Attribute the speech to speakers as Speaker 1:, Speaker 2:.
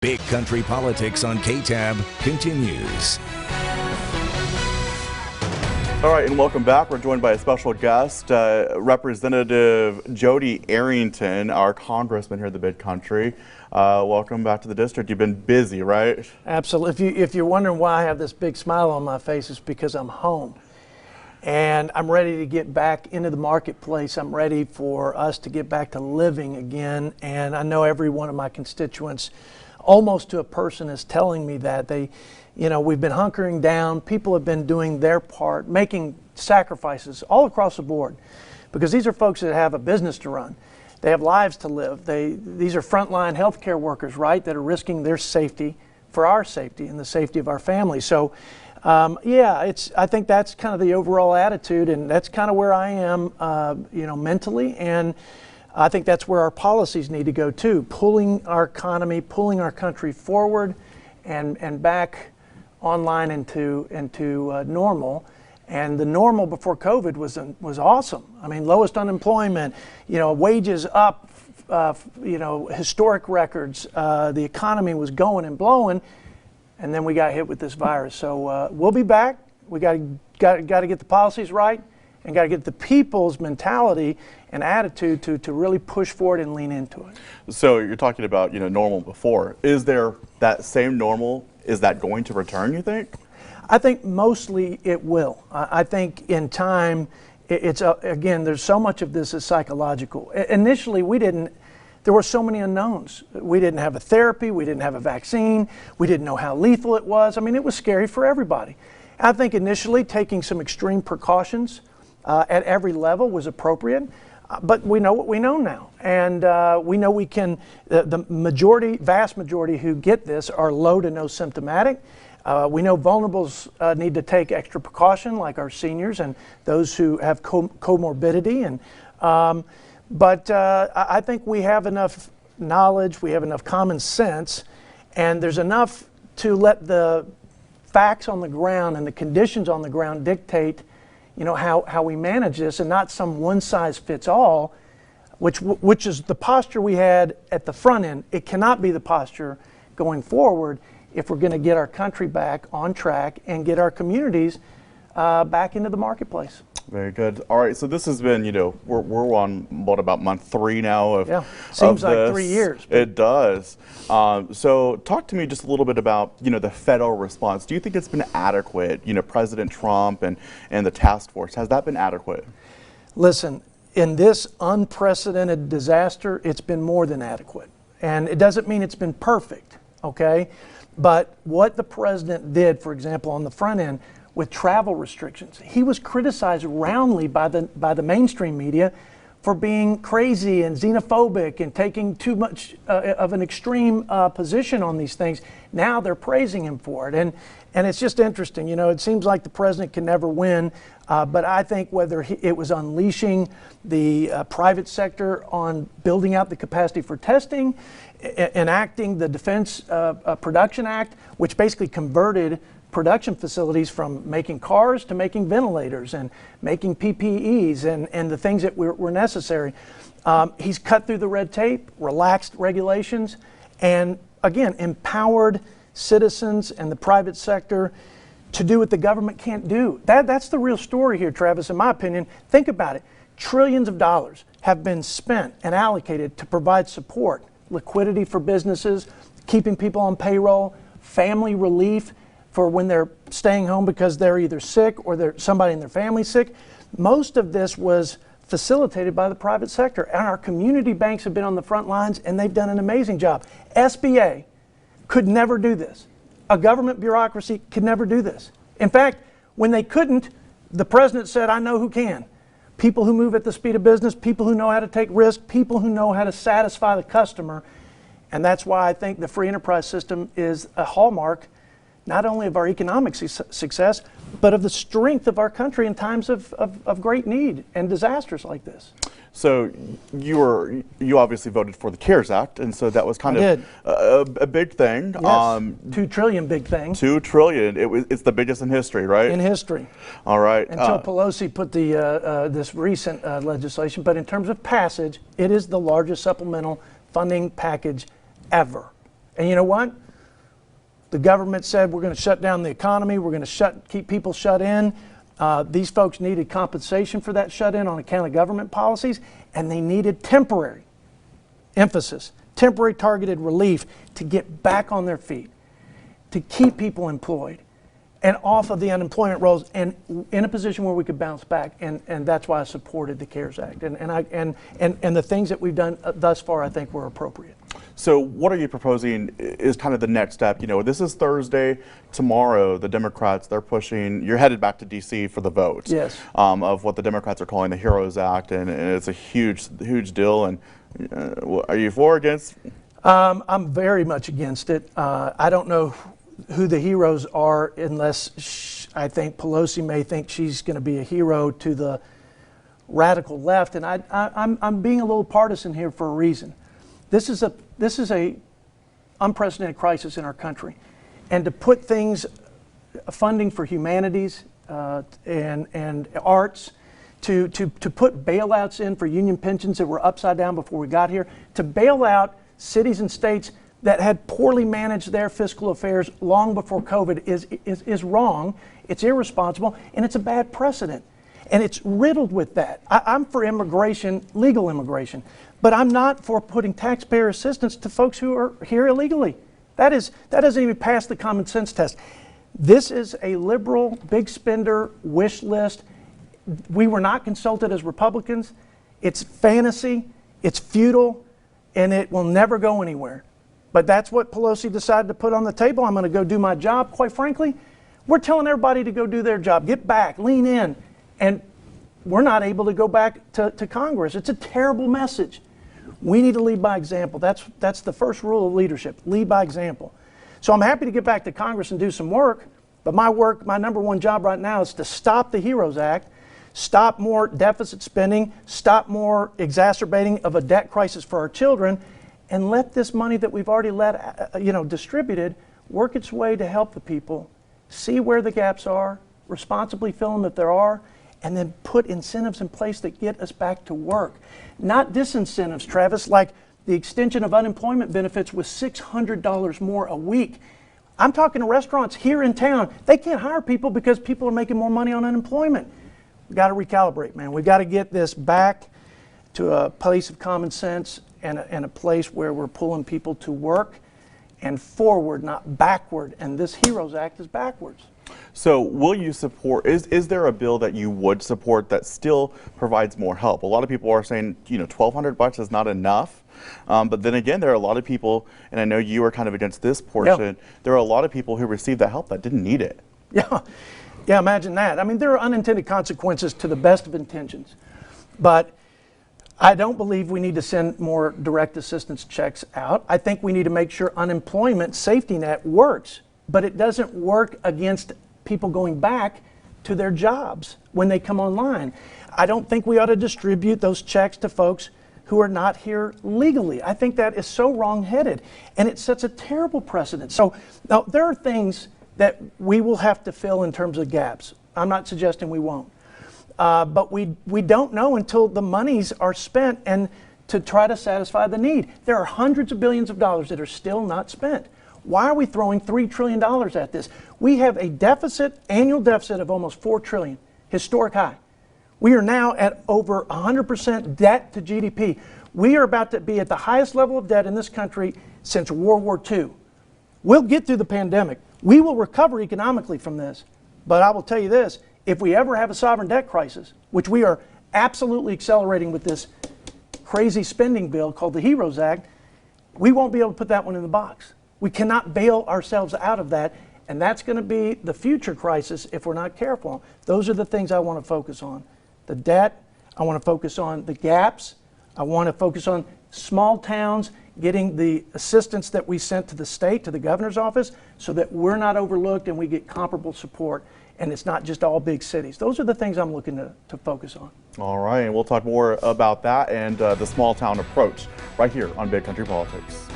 Speaker 1: Big Country Politics on KTAB continues.
Speaker 2: All right, and welcome back. We're joined by a special guest, Representative Jody Arrington, our congressman here in the Big Country. Welcome back to the district. You've been busy, right?
Speaker 3: Absolutely. If you're wondering why I have this big smile on my face, it's because I'm home. And I'm ready to get back into the marketplace. I'm ready for us to get back to living again. And I know every one of my constituents, almost to a person, is telling me that we've been hunkering down. People have been doing their part, making sacrifices all across the board, because these are folks that have a business to run. They have lives to live. These are frontline healthcare workers, right, that are risking their safety for our safety and the safety of our families. So, I think that's kind of the overall attitude, and that's kind of where I am, mentally, and I think that's where our policies need to go too, pulling our economy, pulling our country forward and back online into normal. And the normal before COVID was awesome. I mean, lowest unemployment, wages up, historic records. The economy was going and blowing, and then we got hit with this virus. So we'll be back. We got to get the policies right, and got to get the people's mentality and attitude to really push forward and lean into it.
Speaker 2: So you're talking about normal before. Is there that same normal? Is that going to return, you think?
Speaker 3: I think mostly it will. I think in time, again, there's so much of this is psychological. Initially, there were so many unknowns. We didn't have a therapy, we didn't have a vaccine, we didn't know how lethal it was. I mean, it was scary for everybody. I think initially taking some extreme precautions at every level was appropriate. But we know what we know now, and we know we can. The vast majority who get this are low to no symptomatic. We know vulnerables need to take extra precaution, like our seniors and those who have comorbidity. But I think we have enough knowledge, we have enough common sense, and there's enough to let the facts on the ground and the conditions on the ground dictate how we manage this, and not some one-size-fits-all, which is the posture we had at the front end. It cannot be the posture going forward if we're going to get our country back on track and get our communities back into the marketplace.
Speaker 2: Very good. All right, so this has been, we're on about month 3 now of
Speaker 3: seems
Speaker 2: of
Speaker 3: like
Speaker 2: this.
Speaker 3: 3 years.
Speaker 2: It does. So talk to me just a little bit about, the federal response. Do you think it's been adequate? President Trump and the task force, has that been adequate?
Speaker 3: Listen, in this unprecedented disaster, it's been more than adequate. And it doesn't mean it's been perfect, okay? But what the president did, for example, on the front end, with travel restrictions. He was criticized roundly by the mainstream media for being crazy and xenophobic and taking too much of an extreme position on these things. Now they're praising him for it. And it's just interesting. It seems like the president can never win, but I think whether it was unleashing the private sector on building out the capacity for testing, enacting the Defense Production Act, which basically converted production facilities from making cars to making ventilators and making PPEs and the things that were necessary. He's cut through the red tape, relaxed regulations, and again, empowered citizens and the private sector to do what the government can't do. That's the real story here, Travis, in my opinion. Think about it. Trillions of dollars have been spent and allocated to provide support, liquidity for businesses, keeping people on payroll, family relief for when they're staying home because they're either sick or somebody in their family sick. Most of this was facilitated by the private sector, and our community banks have been on the front lines, and they've done an amazing job. SBA could never do this. A government bureaucracy could never do this. In fact, when they couldn't, the president said, I know who can. People who move at the speed of business, people who know how to take risks, people who know how to satisfy the customer. And that's why I think the free enterprise system is a hallmark not only of our economic success, but of the strength of our country in times of great need and disasters like this.
Speaker 2: So you obviously voted for the CARES Act, and so that was kind of a big thing.
Speaker 3: Yes, $2 trillion big thing.
Speaker 2: $2 trillion. It's the biggest in history, right?
Speaker 3: In history.
Speaker 2: All right.
Speaker 3: Until Pelosi put this recent legislation, but in terms of passage, it is the largest supplemental funding package ever. And you know what? The government said we're going to shut down the economy, we're going to keep people shut in. These folks needed compensation for that shut in on account of government policies, and they needed temporary, emphasis, temporary targeted relief to get back on their feet, to keep people employed and off of the unemployment rolls and in a position where we could bounce back. And that's why I supported the CARES Act. And the things that we've done thus far, I think, were appropriate.
Speaker 2: So what are you proposing is kind of the next step? You know, this is Thursday. Tomorrow, the Democrats, they're pushing, you're headed back to D.C. for the vote.
Speaker 3: Yes.
Speaker 2: Of what the Democrats are calling the HEROES Act, and it's a huge deal. And are you for or against?
Speaker 3: I'm very much against it. I don't know who the heroes are unless I think Pelosi may think she's going to be a hero to the radical left. And I'm being a little partisan here for a reason. This is a unprecedented crisis in our country, and to put things, funding for humanities and arts, to put bailouts in for union pensions that were upside down before we got here, to bail out cities and states that had poorly managed their fiscal affairs long before COVID is wrong, it's irresponsible, and it's a bad precedent. And it's riddled with that. I'm for immigration, legal immigration, but I'm not for putting taxpayer assistance to folks who are here illegally. That doesn't even pass the common sense test. This is a liberal, big spender wish list. We were not consulted as Republicans. It's fantasy, it's futile, and it will never go anywhere. But that's what Pelosi decided to put on the table. I'm going to go do my job. Quite frankly, we're telling everybody to go do their job. Get back, lean in. And we're not able to go back to Congress. It's a terrible message. We need to lead by example. That's the first rule of leadership, lead by example. So I'm happy to get back to Congress and do some work, but my number one job right now is to stop the HEROES Act, stop more deficit spending, stop more exacerbating of a debt crisis for our children, and let this money that we've already distributed work its way to help the people, see where the gaps are, responsibly fill them if there are, and then put incentives in place that get us back to work. Not disincentives, Travis, like the extension of unemployment benefits with $600 more a week. I'm talking to restaurants here in town. They can't hire people because people are making more money on unemployment. We've got to recalibrate, man. We've got to get this back to a place of common sense and a place where we're pulling people to work and forward, not backward. And this HEROES Act is backwards.
Speaker 2: So will you support, is there a bill that you would support that still provides more help? A lot of people are saying, $1,200 is not enough. But then again, there are a lot of people, and I know you are kind of against this portion,
Speaker 3: yeah.
Speaker 2: There are a lot of people who received that help that didn't need it.
Speaker 3: Yeah, imagine that. I mean, there are unintended consequences to the best of intentions. But I don't believe we need to send more direct assistance checks out. I think we need to make sure unemployment safety net works, but it doesn't work against people going back to their jobs when they come online. I don't think we ought to distribute those checks to folks who are not here legally. I think that is so wrong-headed, and it sets a terrible precedent. So now there are things that we will have to fill in terms of gaps. I'm not suggesting we won't. But we don't know until the monies are spent and to try to satisfy the need. There are hundreds of billions of dollars that are still not spent. Why are we throwing $3 trillion at this? We have a annual deficit of almost $4 trillion, historic high. We are now at over 100% debt to GDP. We are about to be at the highest level of debt in this country since World War II. We'll get through the pandemic. We will recover economically from this. But I will tell you this, if we ever have a sovereign debt crisis, which we are absolutely accelerating with this crazy spending bill called the HEROES Act, we won't be able to put that one in the box. We cannot bail ourselves out of that, and that's going to be the future crisis if we're not careful. Those are the things I want to focus on. The debt, I want to focus on the gaps, I want to focus on small towns getting the assistance that we sent to the state, to the governor's office, so that we're not overlooked and we get comparable support, and it's not just all big cities. Those are the things I'm looking to focus on.
Speaker 2: All right, and we'll talk more about that and the small town approach right here on Big Country Politics.